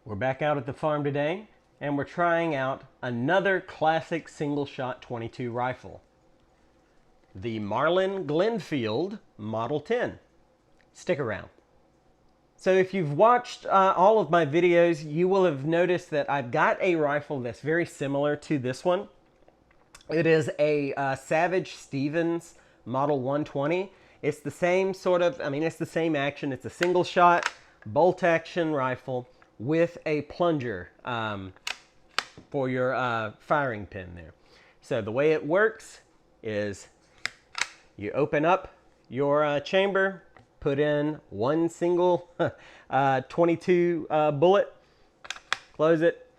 We're back out at the farm today, and we're trying out another classic single-shot .22 rifle, the Marlin Glenfield Model 10. Stick around. So if you've watched all of my videos, you will have noticed that I've got a rifle that's very similar to this one. It is a Savage Stevens Model 120. It's the same sort of, it's the same action. It's a single shot bolt action rifle with a plunger for your firing pin there. So the way it works is you open up your chamber, put in one single 22 bullet, close it,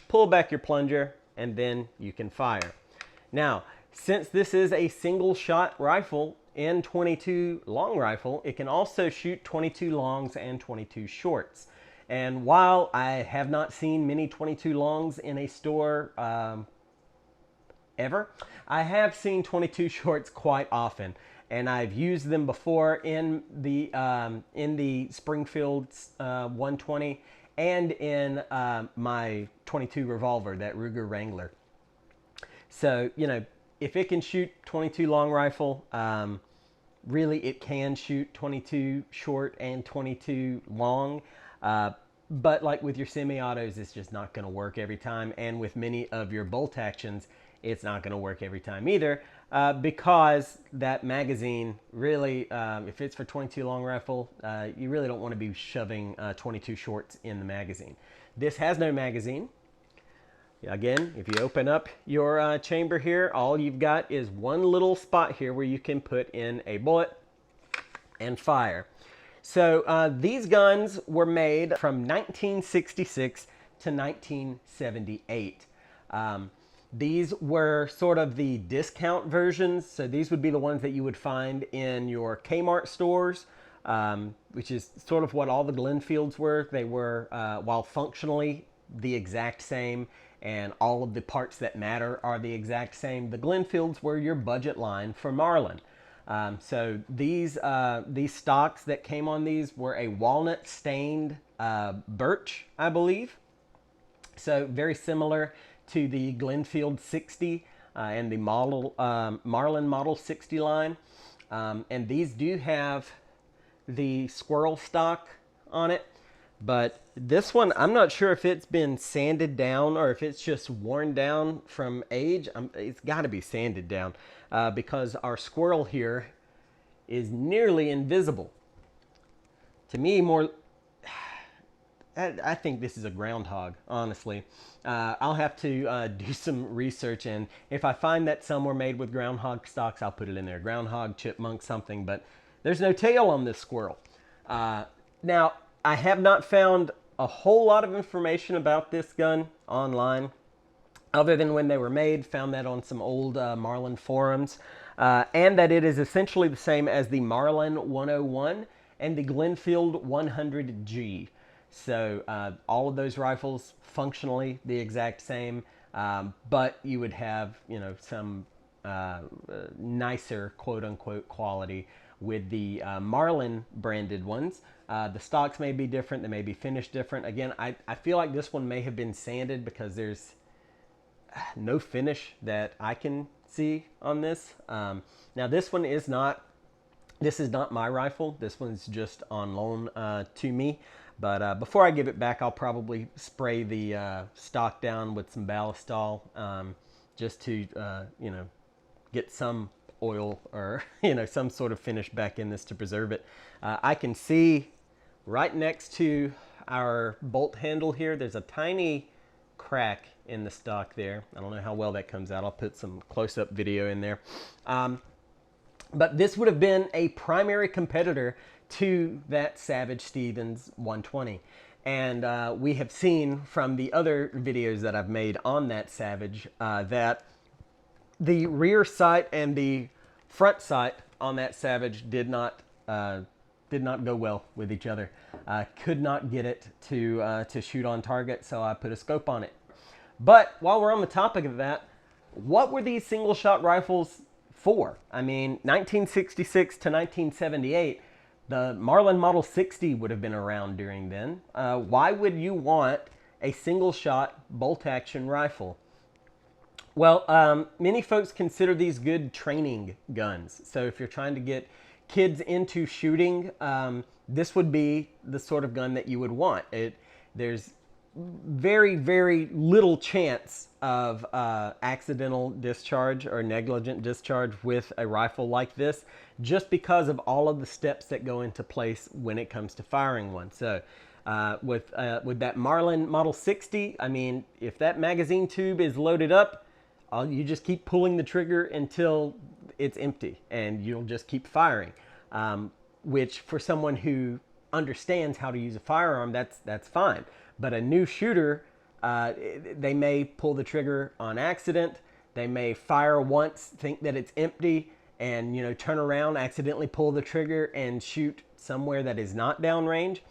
pull back your plunger, and then you can fire. Now, since this is a single shot rifle in .22 long rifle, it can also shoot .22 longs and .22 shorts. And while I have not seen many .22 longs in a store ever, I have seen .22 shorts quite often, and I've used them before in the Springfield 120 and in my .22 revolver, that Ruger Wrangler. So, you know, if it can shoot .22 long rifle, really it can shoot .22 short and .22 long. But like with your semi-autos, it's just not going to work every time. And with many of your bolt actions, it's not going to work every time either, because that magazine really, if it's for .22 long rifle, you really don't want to be shoving .22 shorts in the magazine. This has no magazine. Again, if you open up your chamber here, all you've got is one little spot here where you can put in a bullet and fire. So these guns were made from 1966 to 1978. These were sort of the discount versions. So these would be the ones that you would find in your Kmart stores, which is sort of what all the Glenfields were. They were, while functionally the exact same, and all of the parts that matter are the exact same, the Glenfields were your budget line for Marlin. So these stocks that came on these were a walnut stained birch, I believe. So very similar to the Glenfield 60 and the Marlin Model 60 line. And these do have the squirrel stock on it. But this one, I'm not sure if it's been sanded down or if it's just worn down from age. It's got to be sanded down because our squirrel here is nearly invisible. To me, I think this is a groundhog, honestly. I'll have to do some research, and if I find that some were made with groundhog stocks, I'll put it in there. Groundhog, chipmunk, something, but there's no tail on this squirrel. Now, I have not found a whole lot of information about this gun online, other than when they were made. Found that on some old Marlin forums, and that it is essentially the same as the Marlin 101 and the Glenfield 100G. So all of those rifles functionally the exact same, but you would have, you know, some nicer quote-unquote quality with the Marlin branded ones. The stocks may be different, they may be finished different. Again, I feel like this one may have been sanded because there's no finish that I can see on this. Now this one is not, this is not my rifle. This one's just on loan to me. But before I give it back, I'll probably spray the stock down with some Ballistol just to, you know, get some oil or, you know, some sort of finish back in this to preserve it. I can see right next to our bolt handle here, there's a tiny crack in the stock there. I don't know how well that comes out. I'll put some close-up video in there. But this would have been a primary competitor to that Savage Stevens 120. And we have seen from the other videos that I've made on that Savage that the rear sight and the front sight on that Savage did not go well with each other. Could not get it to shoot on target, so I put a scope on it. But while we're on the topic of that, what were these single shot rifles for? I mean, 1966 to 1978, the Marlin Model 60 would have been around during then. Why would you want a single shot bolt action rifle. Well, many folks consider these good training guns. So if you're trying to get kids into shooting, this would be the sort of gun that you would want. There's very, very little chance of accidental discharge or negligent discharge with a rifle like this, just because of all of the steps that go into place when it comes to firing one. So with that Marlin Model 60, I mean, if that magazine tube is loaded up, you just keep pulling the trigger until it's empty, and you'll just keep firing. Which, for someone who understands how to use a firearm, that's fine. But a new shooter, they may pull the trigger on accident. They may fire once, think that it's empty, and turn around, accidentally pull the trigger and shoot somewhere that is not downrange.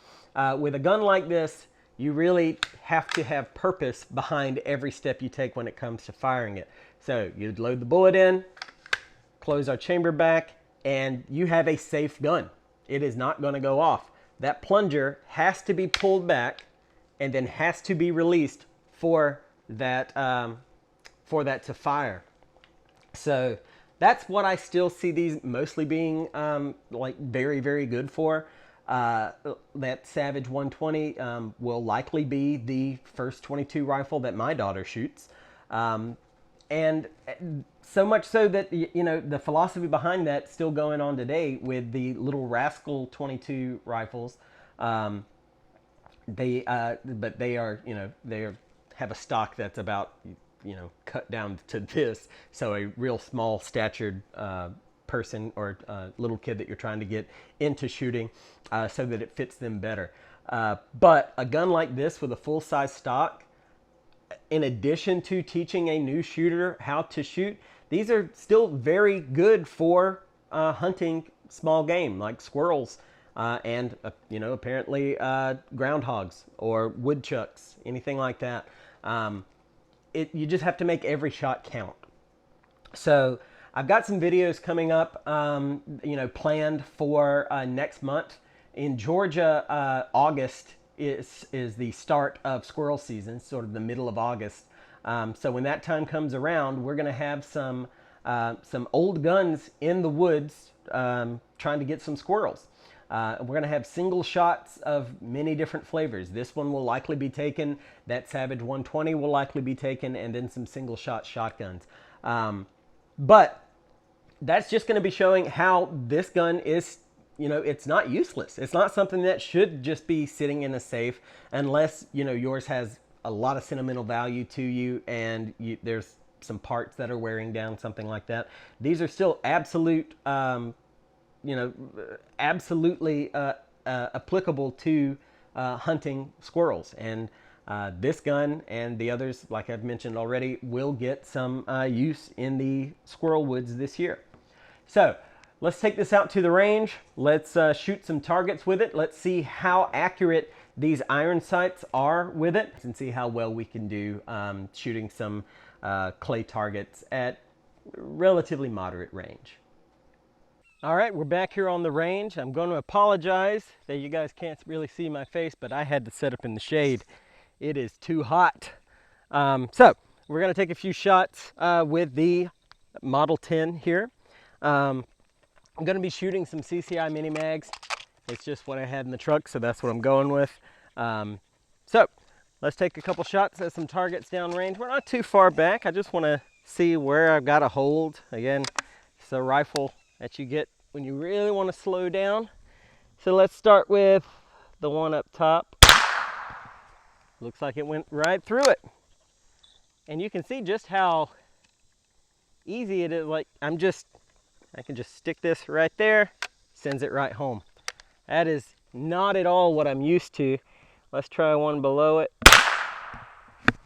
With a gun like this, you really have to have purpose behind every step you take when it comes to firing it. So you'd load the bullet in, close our chamber back, and you have a safe gun. It is not going to go off. That plunger has to be pulled back and then has to be released for that to fire. So that's what I still see these mostly being like very, very good for. That Savage 120 will likely be the first .22 rifle that my daughter shoots. And so much so that, the philosophy behind that still going on today with the little Rascal 22 rifles. But they are, they have a stock that's about, cut down to this. So a real small statured person or little kid that you're trying to get into shooting so that it fits them better. But a gun like this with a full-size stock, in addition to teaching a new shooter how to shoot, these are still very good for hunting small game like squirrels and apparently groundhogs or woodchucks, anything like that. You just have to make every shot count. So I've got some videos coming up, planned for next month. In Georgia, August is the start of squirrel season, sort of the middle of August. So when that time comes around, we're going to have some old guns in the woods trying to get some squirrels. We're going to have single shots of many different flavors. This one will likely be taken. That Savage 120 will likely be taken, and then some single shot shotguns. But that's just going to be showing how this gun is, it's not useless. It's not something that should just be sitting in a safe unless, yours has a lot of sentimental value to you and there's some parts that are wearing down, something like that. These are still absolutely applicable to hunting squirrels. And this gun and the others, like I've mentioned already, will get some use in the squirrel woods this year. So let's take this out to the range. Let's shoot some targets with it. Let's see how accurate these iron sights are with it and see how well we can do shooting some clay targets at relatively moderate range. All right, we're back here on the range. I'm going to apologize that you guys can't really see my face, but I had to set up in the shade. It is too hot. So we're going to take a few shots with the Model 10 here. I'm going to be shooting some CCI mini mags. It's just what I had in the truck, so that's what I'm going with. So let's take a couple shots at some targets downrange. We're not too far back. I just want to see where I've got a hold. Again, it's a rifle that you get when you really want to slow down. So let's start with the one up top. Looks like it went right through it. And you can see just how easy it is. Like I can just stick this right there, sends it right home. That is not at all what I'm used to. Let's try one below it.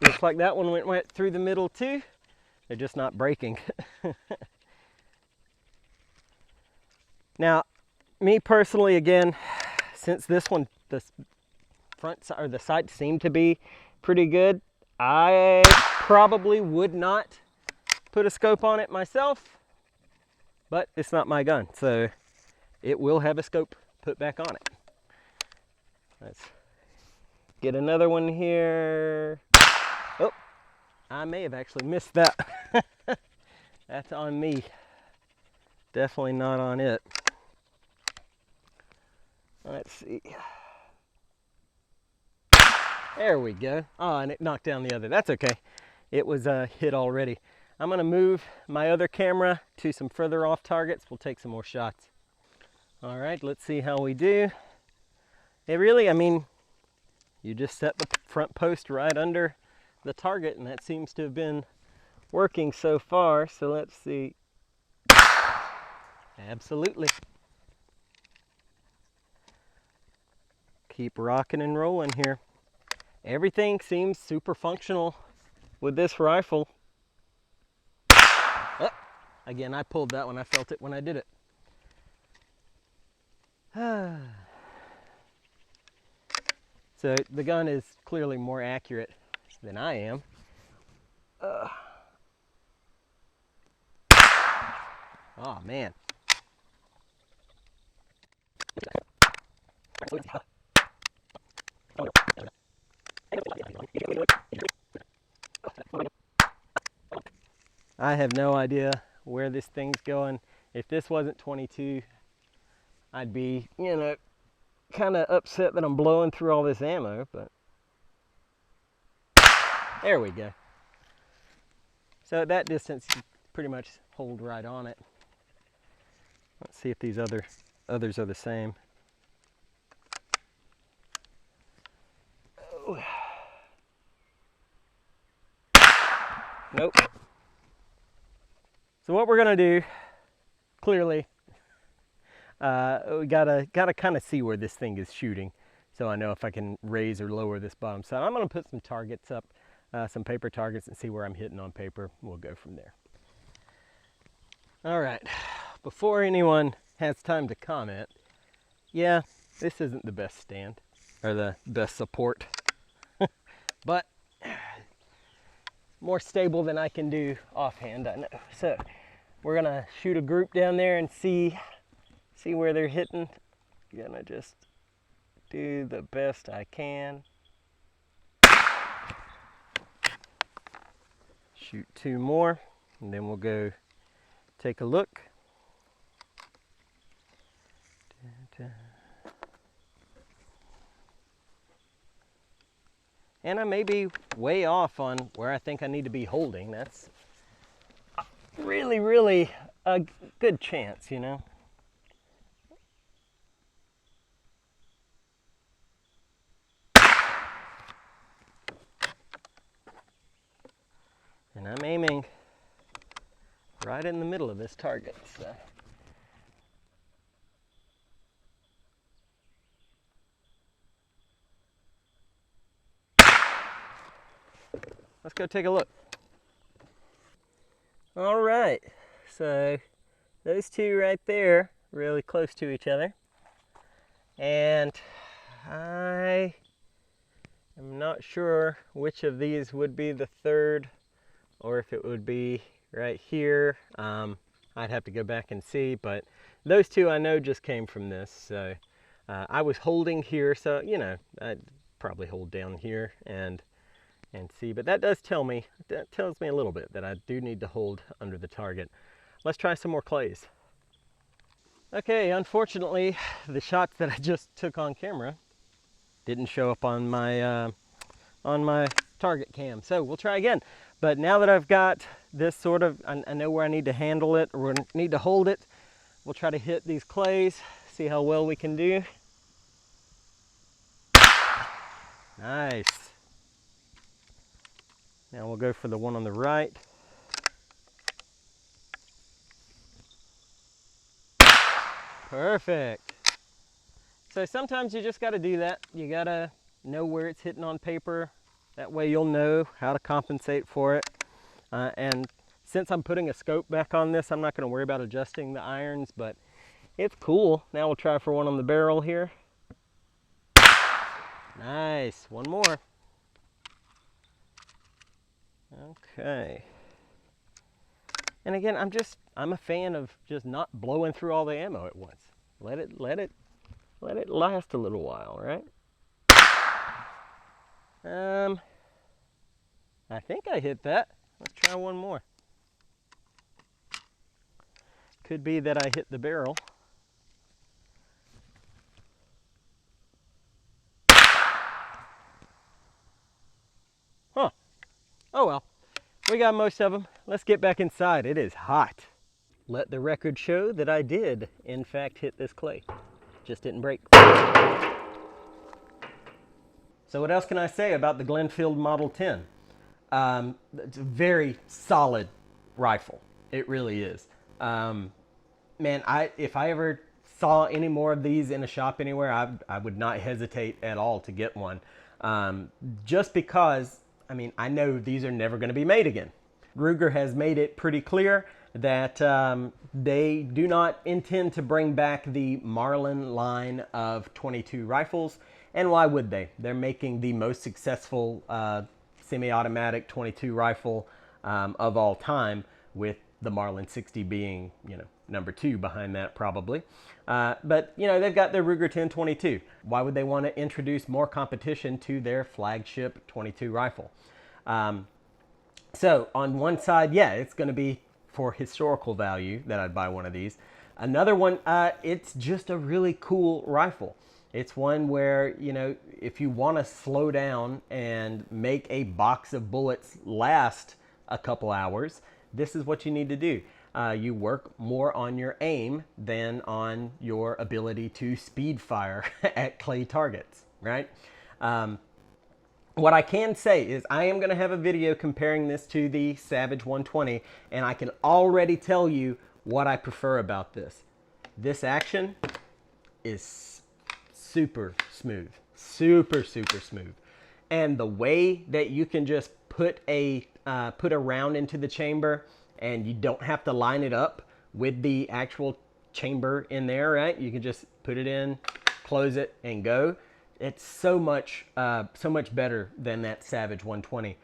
Looks like that one went through the middle too. They're just not breaking. Now, me personally, again, since this one, the front side or the sights seem to be pretty good, I probably would not put a scope on it myself, but it's not my gun, so it will have a scope put back on it. Let's Get another one here. Oh, I may have actually missed that. That's on me. Definitely not on it. Let's see. There we go. Oh, and it knocked down the other. That's okay. It was hit already. I'm gonna move my other camera to some further off targets. We'll take some more shots. All right, let's see how we do. It really, I mean, you just set the front post right under the target, and that seems to have been working so far. So let's see. Absolutely. Keep rocking and rolling here. Everything seems super functional with this rifle. Oh, again, I pulled that one. I felt it when I did it. So the gun is clearly more accurate than I am. Oh man. I have no idea where this thing's going. If this wasn't 22, I'd be, you know, kind of upset that I'm blowing through all this ammo, but there we go. So at that distance, you pretty much hold right on it. Let's see if these others are the same. Oh. Nope. So what we're gonna do, clearly, we gotta kind of see where this thing is shooting, so I know if I can raise or lower this bottom side. I'm gonna put some targets up, some paper targets, and see where I'm hitting on paper. We'll go from there. All right, before anyone has time to comment, yeah, this isn't the best stand, or the best support, but more stable than I can do offhand, I know. So we're gonna shoot a group down there and see where they're hitting. Gonna just do the best I can. Shoot two more, and then we'll go take a look. And I may be way off on where I think I need to be holding. That's really, really a good chance, you know. And I'm aiming right in the middle of this target. So. Let's go take a look. All right, so those two right there, really close to each other. And I am not sure which of these would be the third, or if it would be right here. I'd have to go back and see, but those two I know just came from this. So I was holding here, so you know, I'd probably hold down here and see, but that tells me a little bit that I do need to hold under the target. Let's try some more clays. Okay, unfortunately, the shots that I just took on camera didn't show up on my target cam, so we'll try again. But now that I've got this sort of, I know where I need to handle it or need to hold it. We'll try to hit these clays, see how well we can do. Nice. Now we'll go for the one on the right. Perfect. So sometimes you just got to do that. You got to know where it's hitting on paper. That way you'll know how to compensate for it. And since I'm putting a scope back on this, I'm not going to worry about adjusting the irons, but it's cool. Now we'll try for one on the barrel here. Nice. One more. Okay. And again, I'm a fan of just not blowing through all the ammo at once. Let it last a little while, right? I think I hit that. Let's try one more. Could be that I hit the barrel. Huh. Oh well. We got most of them. Let's get back inside. It is hot. Let the record show that I did, in fact, hit this clay. Just didn't break. So what else can I say about the Glenfield Model 10? It's a very solid rifle. It really is. Man, if I ever saw any more of these in a shop anywhere, I would not hesitate at all to get one. Just because, I mean, I know these are never going to be made again. Ruger has made it pretty clear that they do not intend to bring back the Marlin line of 22 rifles. And why would they? They're making the most successful semi-automatic 22 rifle of all time, with the Marlin 60 being, number 2 behind that probably. But, they've got their Ruger 1022. Why would they want to introduce more competition to their flagship 22 rifle? So on one side, yeah, it's going to be for historical value that I'd buy one of these. Another one, it's just a really cool rifle. It's one where, if you want to slow down and make a box of bullets last a couple hours, this is what you need to do. You work more on your aim than on your ability to speed fire at clay targets, right? What I can say is I am going to have a video comparing this to the Savage 120, and I can already tell you what I prefer about this. This action is super smooth, super smooth. And the way that you can just put a round into the chamber and you don't have to line it up with the actual chamber in there, right? You can just put it in, close it, and go. It's so much better than that Savage 120.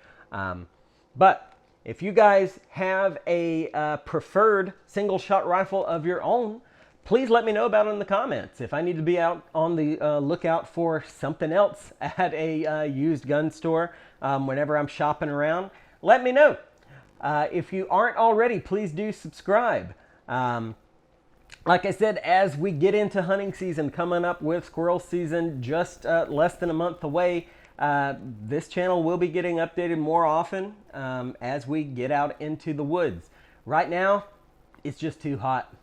But if you guys have a preferred single shot rifle of your own, please let me know about it in the comments. If I need to be out on the lookout for something else at a used gun store whenever I'm shopping around, let me know. If you aren't already, please do subscribe. Like I said, as we get into hunting season, coming up with squirrel season just less than a month away, this channel will be getting updated more often as we get out into the woods. Right now, it's just too hot.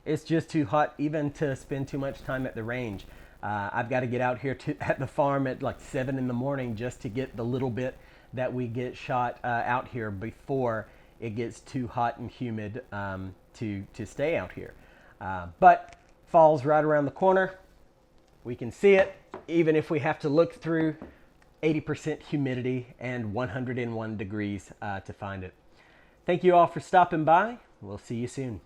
It's just too hot even to spend too much time at the range. I've got to get out here at the farm at like 7 in the morning just to get the little bit that we get shot out here before it gets too hot and humid to stay out here. But fall's right around the corner. We can see it, even if we have to look through 80% humidity and 101 degrees to find it. Thank you all for stopping by. We'll see you soon.